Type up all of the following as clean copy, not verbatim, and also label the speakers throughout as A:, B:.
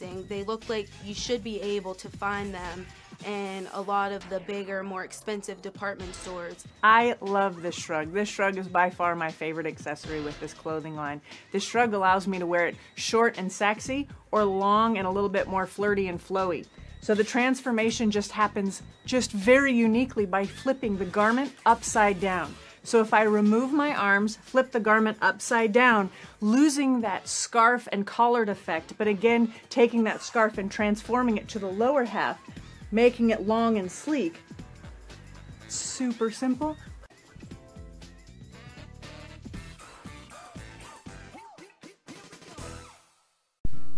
A: They look like you should be able to find them in a lot of the bigger, more expensive department stores.
B: I love this shrug. This shrug is by far my favorite accessory with this clothing line. This shrug allows me to wear it short and sexy or long and a little bit more flirty and flowy. So the transformation just happens just very uniquely by flipping the garment upside down. So if I remove my arms, flip the garment upside down, losing that scarf and collared effect, but again, taking that scarf and transforming it to the lower half, making it long and sleek. Super simple.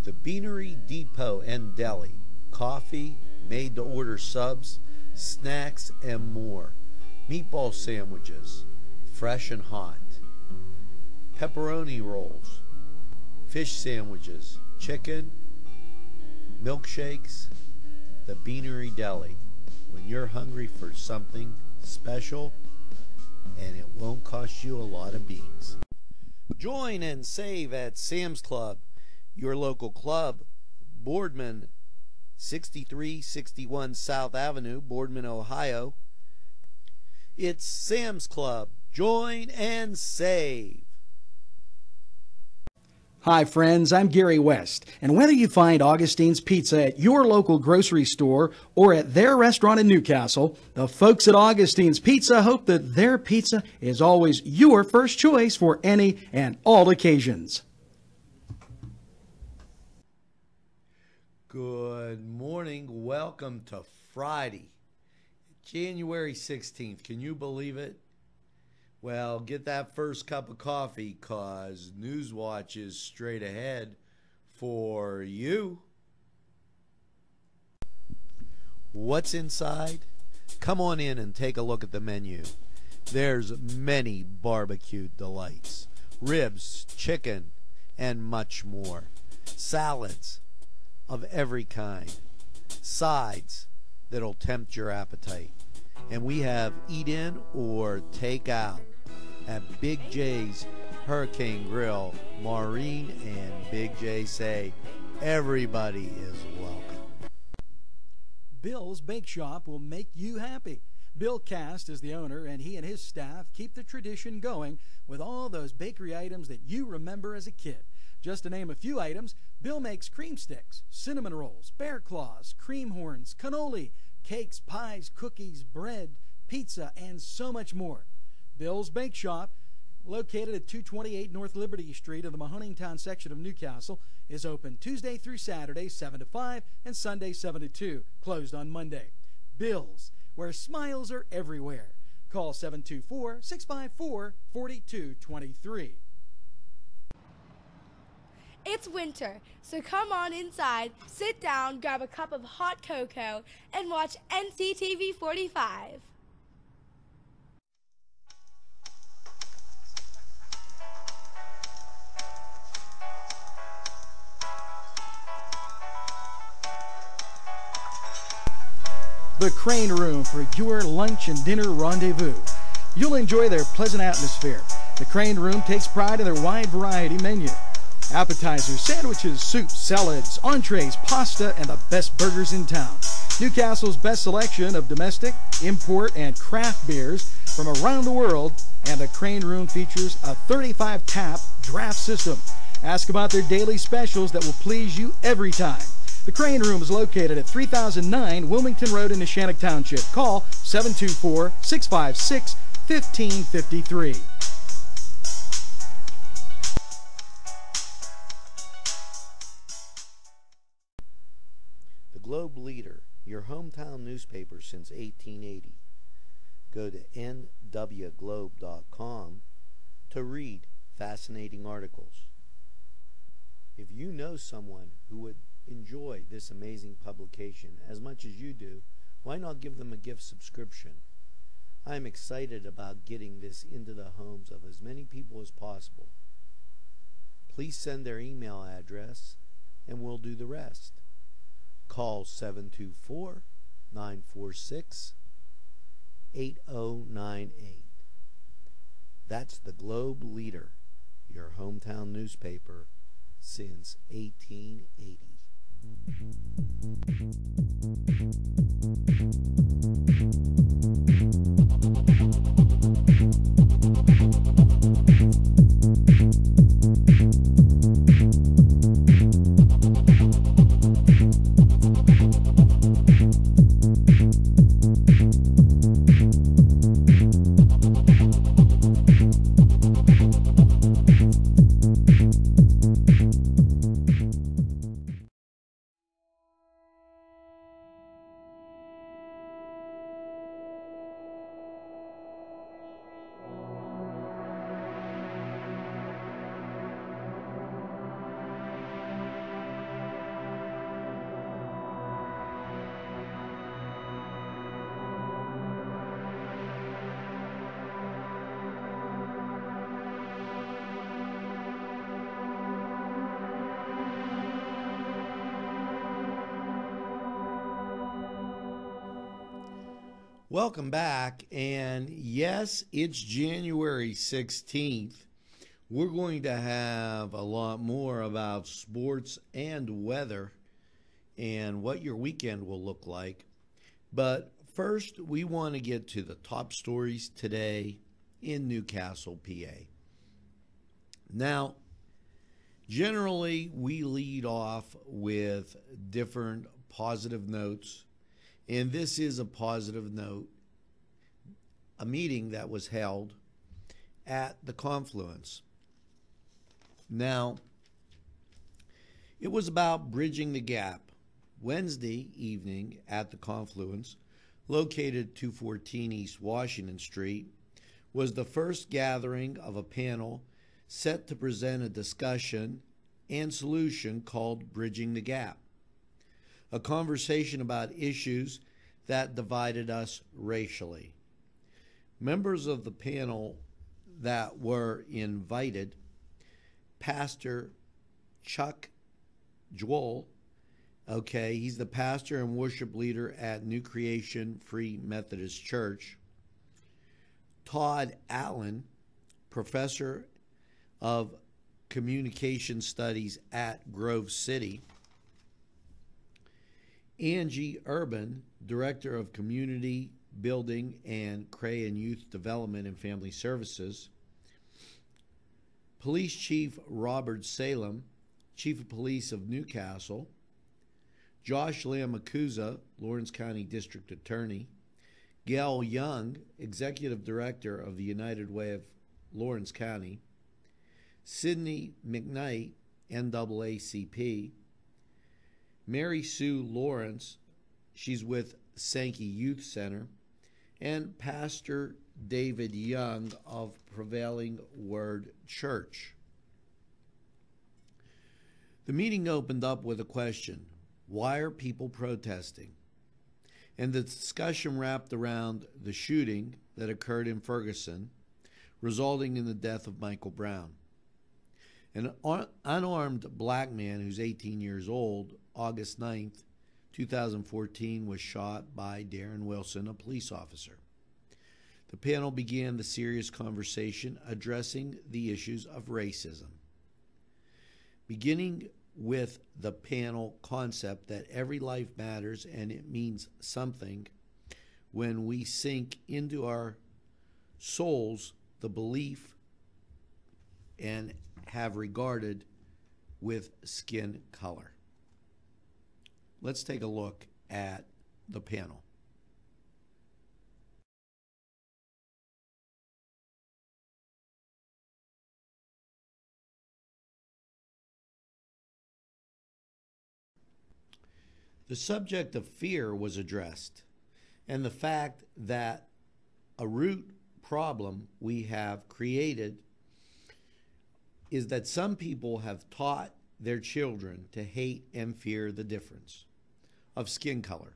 C: The Beanery Depot and Deli. Coffee, made-to-order subs, snacks, and more. Meatball sandwiches, fresh and hot. Pepperoni rolls, fish sandwiches, chicken, milkshakes. The Beanery Deli. When you're hungry for something special, and it won't cost you a lot of beans. Join and save at Sam's Club, your local club, Boardman, 6361 South Avenue, Boardman, Ohio. It's Sam's Club. Join and save.
D: Hi friends, I'm Gary West, and whether you find Augustine's Pizza at your local grocery store or at their restaurant in Newcastle, the folks at Augustine's Pizza hope that their pizza is always your first choice for any and all occasions.
C: Good morning. Welcome to Friday, January 16th. Can you believe it? Well, get that first cup of coffee, cause NewsWatch is straight ahead for you. What's inside? Come on in and take a look at the menu. There's many barbecue delights, ribs, chicken, and much more. Salads of every kind, sides that'll tempt your appetite. And we have eat in or take out at Big J's Hurricane Grill. Maureen and Big J say everybody is welcome.
E: Bill's Bake Shop will make you happy. Bill Cast is the owner, and he and his staff keep the tradition going with all those bakery items that you remember as a kid. Just to name a few items, Bill makes cream sticks, cinnamon rolls, bear claws, cream horns, cannoli, cakes, pies, cookies, bread, pizza, and so much more. Bill's Bake Shop, located at 228 North Liberty Street in the Mahoningtown section of Newcastle, is open Tuesday through Saturday, 7 to 5, and Sunday, 7 to 2, closed on Monday. Bill's, where smiles are everywhere. Call 724-654-4223.
F: It's winter, so come on inside, sit down, grab a cup of hot cocoa, and watch NCTV45.
D: The Crane Room for your lunch and dinner rendezvous. You'll enjoy their pleasant atmosphere. The Crane Room takes pride in their wide variety menu. Appetizers, sandwiches, soups, salads, entrees, pasta, and the best burgers in town. Newcastle's best selection of domestic, import, and craft beers from around the world, and the Crane Room features a 35-tap draft system. Ask about their daily specials that will please you every time. The Crane Room is located at 3009 Wilmington Road in Neshannock Township. Call 724-656-1553.
C: Globe Leader, your hometown newspaper since 1880. Go to nwglobe.com to read fascinating articles. If you know someone who would enjoy this amazing publication as much as you do, why not give them a gift subscription? I'm excited about getting this into the homes of as many people as possible. Please send their email address and we'll do the rest. Call 724-946-8098. That's the Globe Leader, your hometown newspaper since 1880. Welcome back, and yes, it's January 16th. We're going to have a lot more about sports and weather and what your weekend will look like. But first, we want to get to the top stories today in Newcastle, PA. Now, generally, we lead off with different positive notes. And this is a positive note, a meeting that was held at the Confluence. Now, it was about bridging the gap. Wednesday evening at the Confluence, located 214 East Washington Street, was the first gathering of a panel set to present a discussion and solution called Bridging the Gap, a conversation about issues that divided us racially. Members of the panel that were invited, Pastor Chuck Joel, he's the pastor and worship leader at New Creation Free Methodist Church, Todd Allen, professor of communication studies at Grove City, Angie Urban, Director of Community Building and Crayon Youth Development and Family Services, Police Chief Robert Salem, Chief of Police of Newcastle, Josh Lamacuza, Lawrence County District Attorney, Gail Young, Executive Director of the United Way of Lawrence County, Sydney McKnight, NAACP, Mary Sue Lawrence, she's with Sankey Youth Center, and Pastor David Young of Prevailing Word Church. The meeting opened up with a question: why are people protesting? And the discussion wrapped around the shooting that occurred in Ferguson, resulting in the death of Michael Brown. An unarmed black man who's 18 years old, August 9th, 2014, was shot by Darren Wilson, a police officer. The panel began the serious conversation addressing the issues of racism, beginning with the panel concept that every life matters and it means something when we sink into our souls the belief and have regarded with skin color. Let's take a look at the panel. The subject of fear was addressed, and the fact that a root problem we have created is that some people have taught their children to hate and fear the difference of skin color.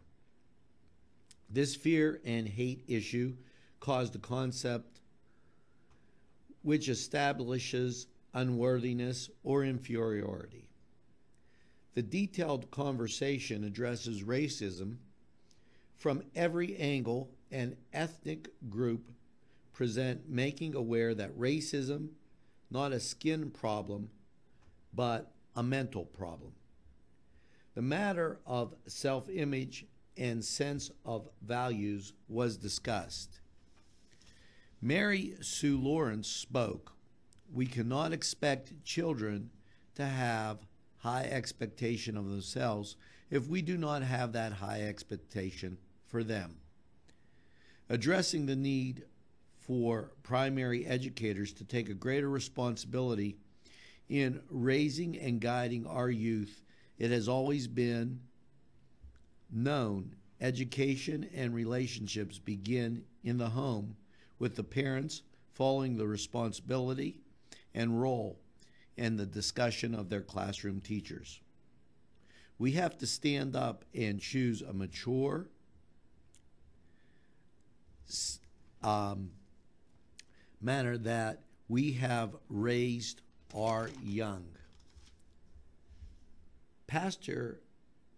C: This fear and hate issue caused a concept which establishes unworthiness or inferiority. The detailed conversation addresses racism from every angle and ethnic group present, making aware that racism, not a skin problem, but a mental problem. The matter of self-image and sense of values was discussed. Mary Sue Lawrence spoke. We cannot expect children to have high expectation of themselves if we do not have that high expectation for them. Addressing the need for primary educators to take a greater responsibility in raising and guiding our youth, it has always been known education and relationships begin in the home, with the parents following the responsibility and role and the discussion of their classroom teachers. We have to stand up and choose a mature, manner that we have raised our young. Pastor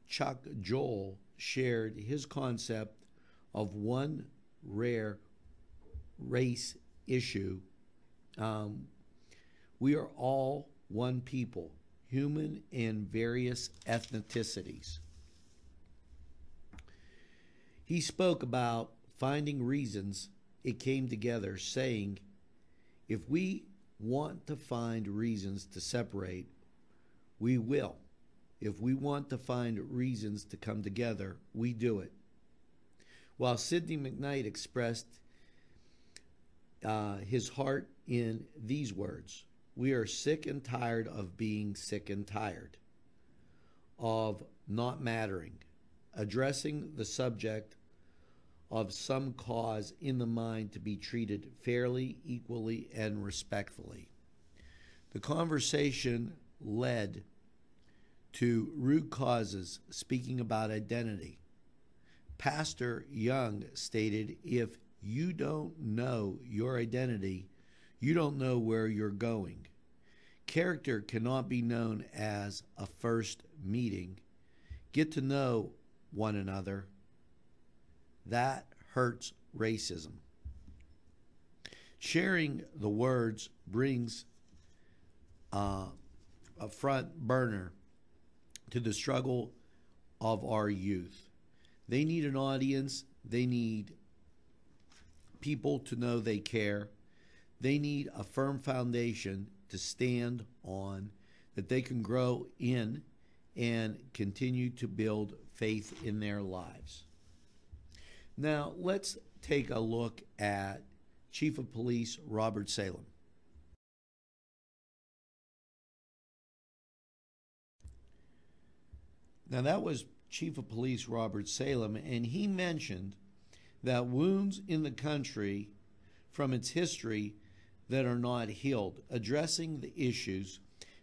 C: Chuck Joel shared his concept of one rare race issue. We are all one people, human in various ethnicities. He spoke about finding reasons it came together, saying, if we want to find reasons to separate, we will. If we want to find reasons to come together, we do it. While Sidney McKnight expressed his heart in these words, we are sick and tired of being sick and tired, of not mattering, addressing the subject of some cause in the mind to be treated fairly, equally, and respectfully. The conversation led to root causes, speaking about identity. Pastor Young stated, if you don't know your identity, you don't know where you're going. Character cannot be known as a first meeting. Get to know one another. That hurts racism. Sharing the words brings a front burner to the struggle of our youth. They need an audience. They need people to know they care. They need a firm foundation to stand on that they can grow in and continue to build faith in their lives. Now, let's take a look at Chief of Police Robert Salem. Now, that was Chief of Police Robert Salem, and he mentioned that wounds in the country from its history that are not healed, addressing the issues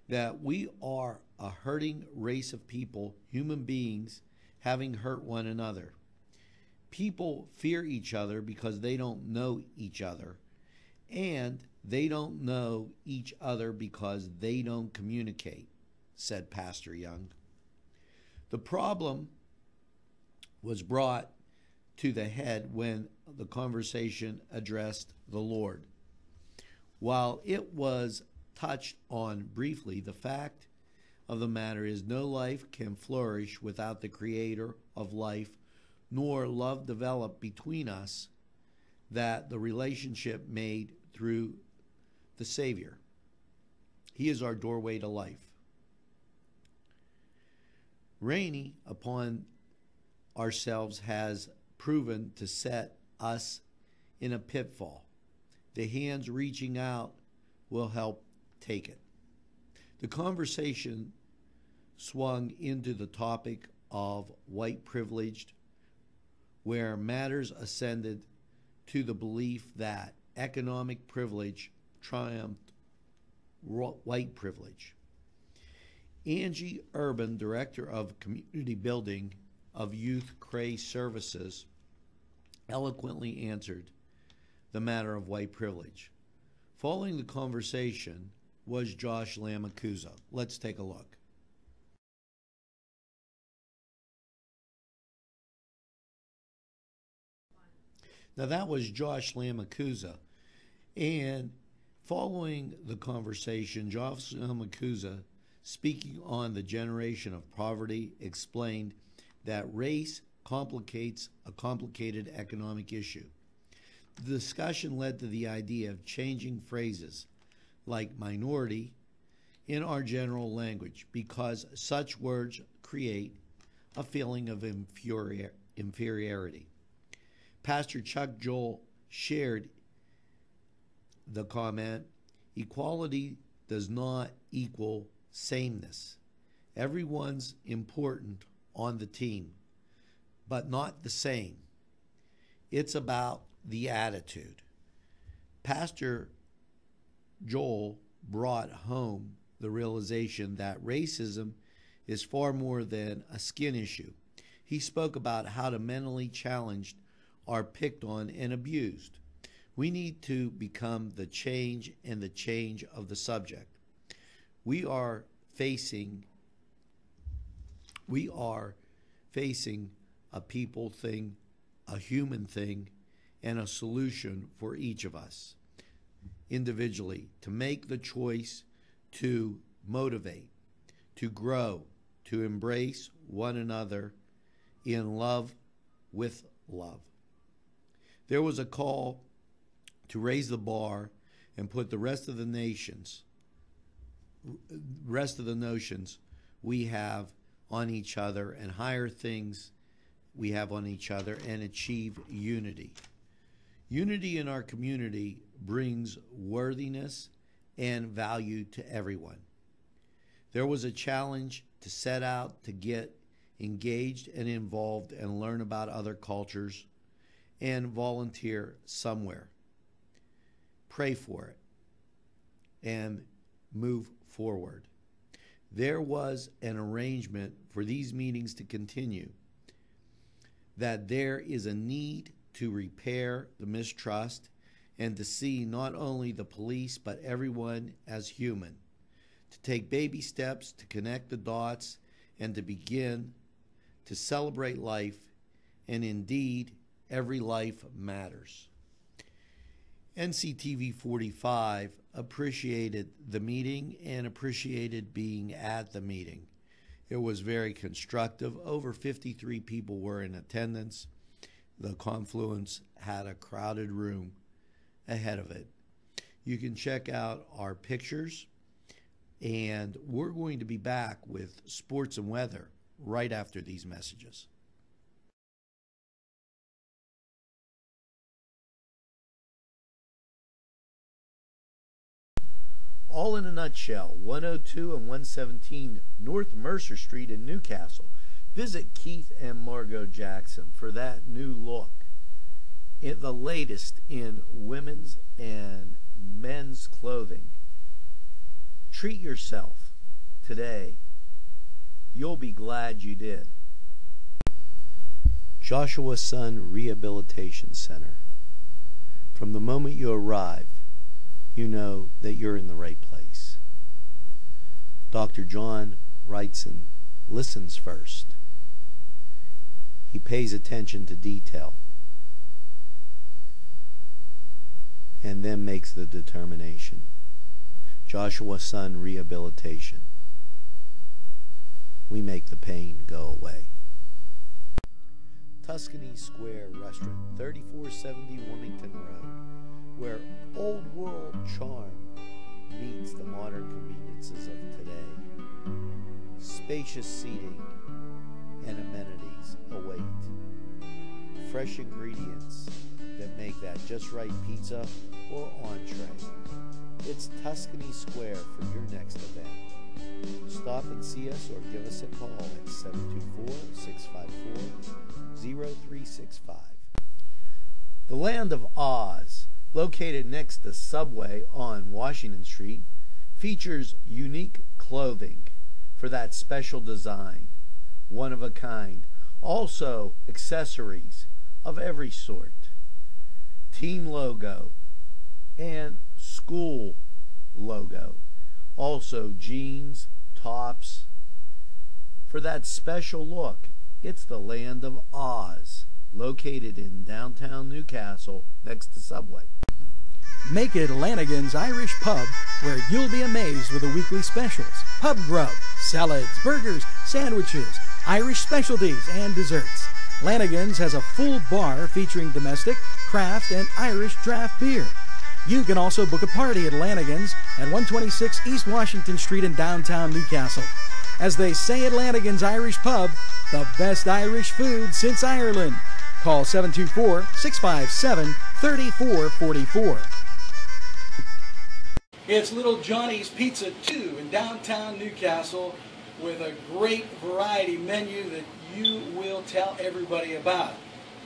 C: that we are a hurting race of people, human beings, having hurt one another. People fear each other because they don't know each other, and they don't know each other because they don't communicate, said Pastor Young. The problem was brought to the head when the conversation addressed the Lord. While it was touched on briefly, the fact of the matter is no life can flourish without the Creator of life, nor love develop between us that the relationship made through the Savior. He is our doorway to life. Rainy upon ourselves has proven to set us in a pitfall. The hands reaching out will help take it. The conversation swung into the topic of white privilege, where matters ascended to the belief that economic privilege triumphed white privilege. Angie Urban, Director of Community Building of Youth CRAE Services, eloquently answered the matter of white privilege. Following the conversation was Josh Lamacusa. Let's take a look. Now, that was Josh Lamacusa, and following the conversation, Josh Lamacusa speaking on the generation of poverty, explained that race complicates a complicated economic issue. The discussion led to the idea of changing phrases like minority in our general language because such words create a feeling of inferiority. Pastor Chuck Joel shared the comment, "Equality does not equal sameness. Everyone's important on the team, but not the same. It's about the attitude." Pastor Joel brought home the realization that racism is far more than a skin issue. He spoke about how the mentally challenged are picked on and abused. We need to become the change and the change of the subject. We are facing a people thing, a human thing, and a solution for each of us individually to make the choice to motivate, to grow, to embrace one another in love with love. There was a call to raise the bar and put the rest of the notions we have on each other and higher things we have on each other and achieve unity. Unity in our community brings worthiness and value to everyone. There was a challenge to set out to get engaged and involved and learn about other cultures and volunteer somewhere. Pray for it and move forward. There was an arrangement for these meetings to continue, that there is a need to repair the mistrust and to see not only the police but everyone as human, to take baby steps to connect the dots and to begin to celebrate life, and indeed every life matters. NCTV45 appreciated the meeting and appreciated being at the meeting. It was very constructive. Over 53 people were in attendance. The Confluence had a crowded room ahead of it. You can check out our pictures, and we're going to be back with sports and weather right after these messages. All in a nutshell, 102 and 117 North Mercer Street in Newcastle. Visit Keith and Margot Jackson for that new look. The latest in women's and men's clothing. Treat yourself today. You'll be glad you did. Joshua Sun Rehabilitation Center. From the moment you arrive, you know that you're in the right place. Dr. John Wrightson listens first. He pays attention to detail and then makes the determination. Joshua Sun Rehabilitation. We make the pain go away. Tuscany Square Restaurant, 3470 Wilmington Road, where old world charm meets the modern conveniences of today. Spacious seating and amenities await. Fresh ingredients that make that just right pizza or entree. It's Tuscany Square for your next event. Stop and see us or give us a call at 724-654-0365. The Land of Oz, located next to Subway on Washington Street, features unique clothing for that special design, one of a kind. Also accessories of every sort. Team logo and school logo. Also jeans, tops. For that special look, it's the Land of Oz, located in downtown Newcastle next to Subway.
E: Make it Lanigan's Irish Pub, where you'll be amazed with the weekly specials. Pub grub, salads, burgers, sandwiches, Irish specialties, and desserts. Lanigan's has a full bar featuring domestic, craft, and Irish draft beer. You can also book a party at Lanigan's at 126 East Washington Street in downtown Newcastle. As they say at Lanigan's Irish Pub, the best Irish food since Ireland. Call 724-657-3444.
D: It's Little Johnny's Pizza 2 in downtown Newcastle with a great variety menu that you will tell everybody about.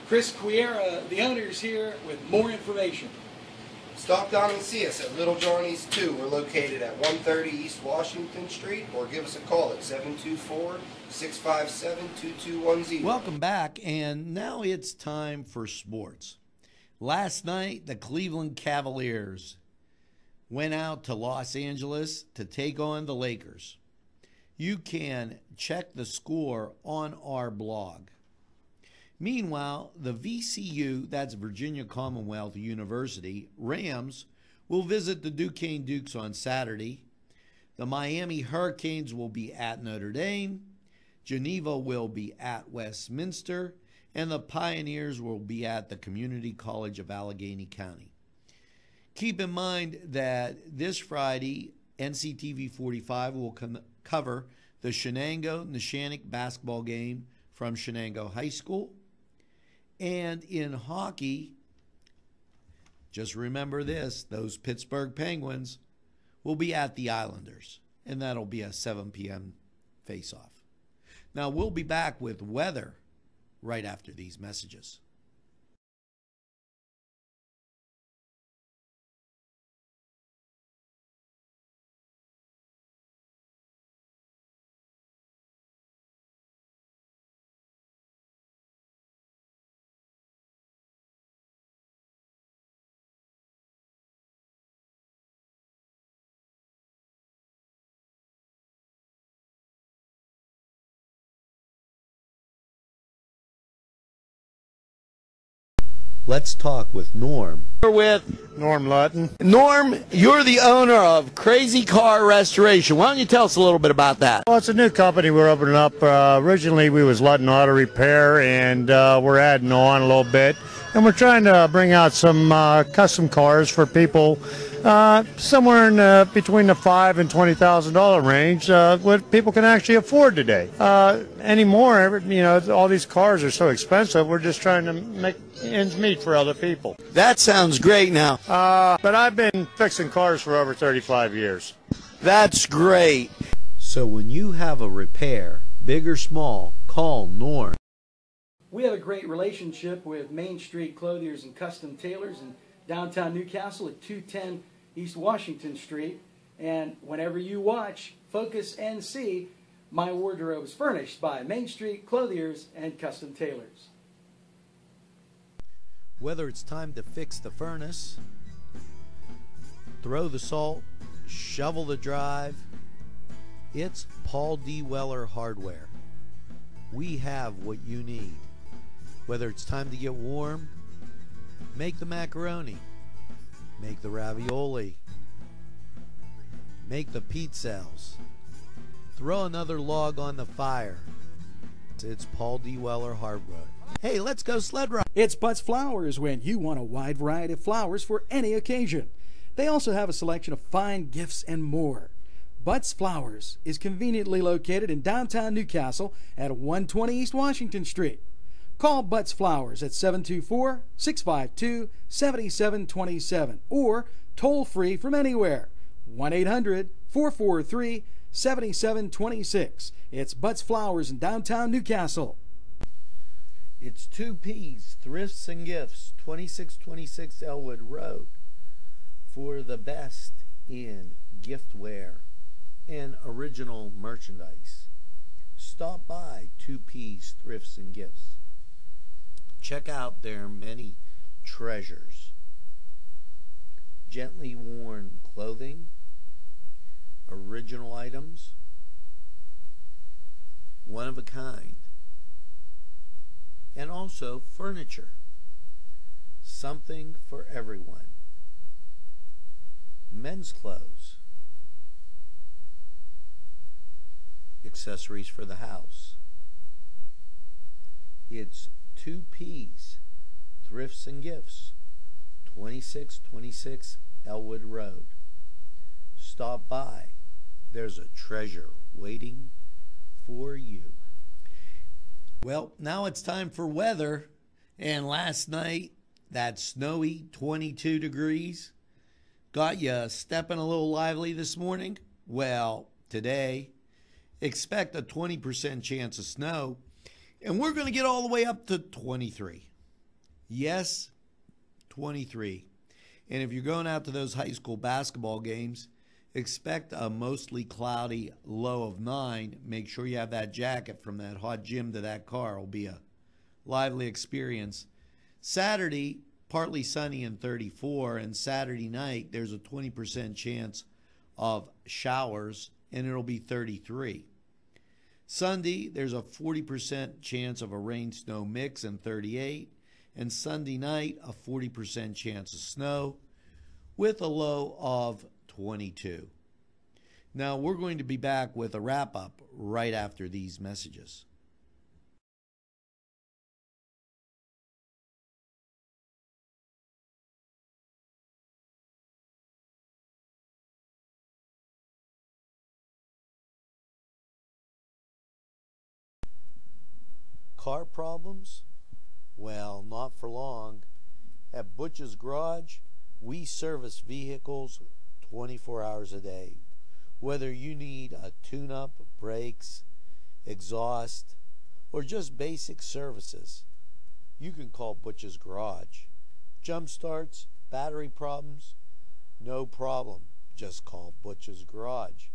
D: Chris Quiera, the owner, is here with more information.
G: Stop down and see us at Little Johnny's 2. We're located at 130 East Washington Street, or give us a call at 724-657-2210.
C: Welcome back, and now it's time for sports. Last night, the Cleveland Cavaliers went out to Los Angeles to take on the Lakers. You can check the score on our blog. Meanwhile, the VCU, that's Virginia Commonwealth University, Rams will visit the Duquesne Dukes on Saturday. The Miami Hurricanes will be at Notre Dame. Geneva will be at Westminster. And the Pioneers will be at the Community College of Allegheny County. Keep in mind that this Friday, NCTV45 will cover the Shenango-Neshannock basketball game from Shenango High School. And in hockey, just remember this, those Pittsburgh Penguins will be at the Islanders, and that'll be a 7 p.m. face-off. Now, we'll be back with weather right after these messages. Let's talk with Norm. We're with
H: Norm Lutton.
C: Norm, you're the owner of Crazy Car Restoration. Why don't you tell us a little bit about that?
H: Well, it's a new company we're opening up. Originally, we was Lutton Auto Repair, and we're adding on a little bit. And we're trying to bring out some custom cars for people somewhere in between the $5,000 and $20,000 range, what people can actually afford today. Anymore, you know, all these cars are so expensive. We're just trying to make ends meet for other people.
C: That sounds great now.
H: But I've been fixing cars for over 35 years.
C: That's great. So when you have a repair, big or small, call Norm.
E: We have a great relationship with Main Street Clothiers and Custom Tailors in downtown Newcastle at 210 East Washington Street. And whenever you watch Focus NC, my wardrobe is furnished by Main Street Clothiers and Custom Tailors.
C: Whether it's time to fix the furnace, throw the salt, shovel the drive, it's Paul D. Weller Hardware. We have what you need. Whether it's time to get warm, make the macaroni, make the ravioli, make the pizzelles, throw another log on the fire. It's Paul D. Weller Hardware. Hey, let's go sled ride.
E: It's Butts Flowers when you want a wide variety of flowers for any occasion. They also have a selection of fine gifts and more. Butts Flowers is conveniently located in downtown Newcastle at 120 East Washington Street. Call Butts Flowers at 724-652-7727 or toll free from anywhere, 1-800-443-7726. It's Butts Flowers in downtown Newcastle.
C: It's 2P's Thrifts and Gifts, 2626 Elwood Road, for the best in giftware and original merchandise. Stop by 2P's Thrifts and Gifts. Check out their many treasures. Gently worn clothing, original items, one of a kind, and also furniture. Something for everyone. men's clothes, accessories for the house. It's 2P's, Thrifts and Gifts, 2626 Elwood Road. Stop by. There's a treasure waiting for you. Well, now it's time for weather. And last night, that snowy 22 degrees got you stepping a little lively this morning. Well, today, expect a 20% chance of snow, and we're going to get all the way up to 23. Yes, 23. And if you're going out to those high school basketball games, expect a mostly cloudy low of 9. Make sure you have that jacket from that hot gym to that car. It'll be a lively experience. Saturday, partly sunny and 34, and Saturday night there's a 20% chance of showers and it'll be 33. Sunday, there's a 40% chance of a rain-snow mix and 38, and Sunday night a 40% chance of snow with a low of 22. Now we're going to be back with a wrap-up right after these messages. Car problems? Well, not for long. At Butch's Garage, we service vehicles 24 hours a day. Whether you need a tune-up, brakes, exhaust, or just basic services, you can call Butch's Garage. Jump starts, battery problems, no problem. Just call Butch's Garage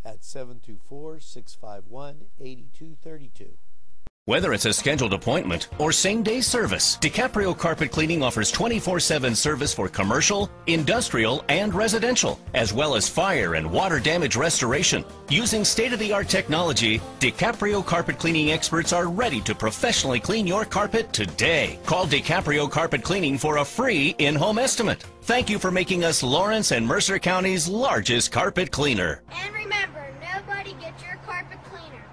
C: at 724-651-8232.
I: Whether it's a scheduled appointment or same-day service, DiCaprio Carpet Cleaning offers 24/7 service for commercial, industrial, and residential, as well as fire and water damage restoration. Using state-of-the-art technology, DiCaprio Carpet Cleaning experts are ready to professionally clean your carpet today. Call DiCaprio Carpet Cleaning for a free in-home estimate. Thank you for making us Lawrence and Mercer County's largest carpet cleaner.
J: And remember, nobody gets your carpet cleaner.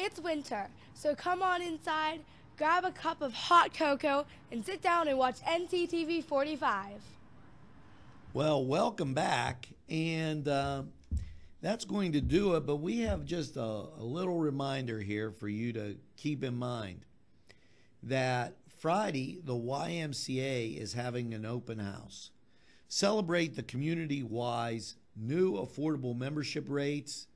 F: It's winter, so come on inside, grab a cup of hot cocoa, and sit down and watch NCTV45.
C: Well, welcome back, and that's going to do it, but we have just a little reminder here for you to keep in mind that Friday, the YMCA is having an open house. Celebrate the community-wise new affordable membership rates,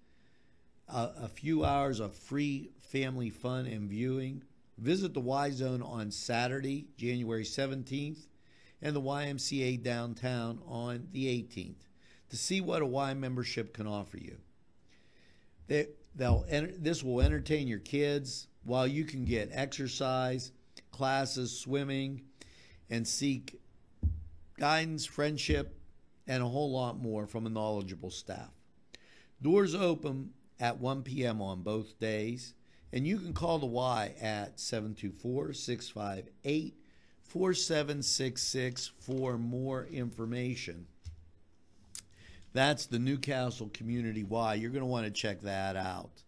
C: a few hours of free family fun and viewing. Visit the Y Zone on Saturday, January 17th, and the YMCA downtown on the 18th to see what a Y membership can offer you. This will entertain your kids while you can get exercise, classes, swimming, and seek guidance, friendship, and a whole lot more from a knowledgeable staff. Doors open at 1 p.m. on both days, and you can call the Y at 724-658-4766 for more information. That's the Newcastle Community Y. You're going to want to check that out.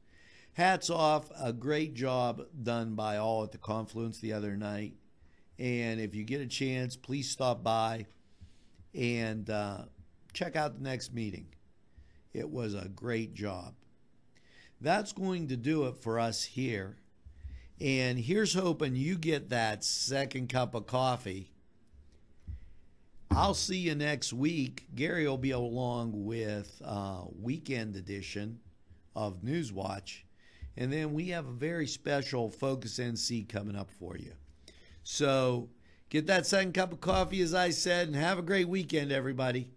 C: Hats off, a great job done by all at the Confluence the other night. And if you get a chance, please stop by and check out the next meeting. It was a great job. That's going to do it for us here. And here's hoping you get that second cup of coffee. I'll see you next week. Gary will be along with weekend edition of NewsWatch. And then we have a very special Focus NC coming up for you. So get that second cup of coffee, as I said, and have a great weekend, everybody.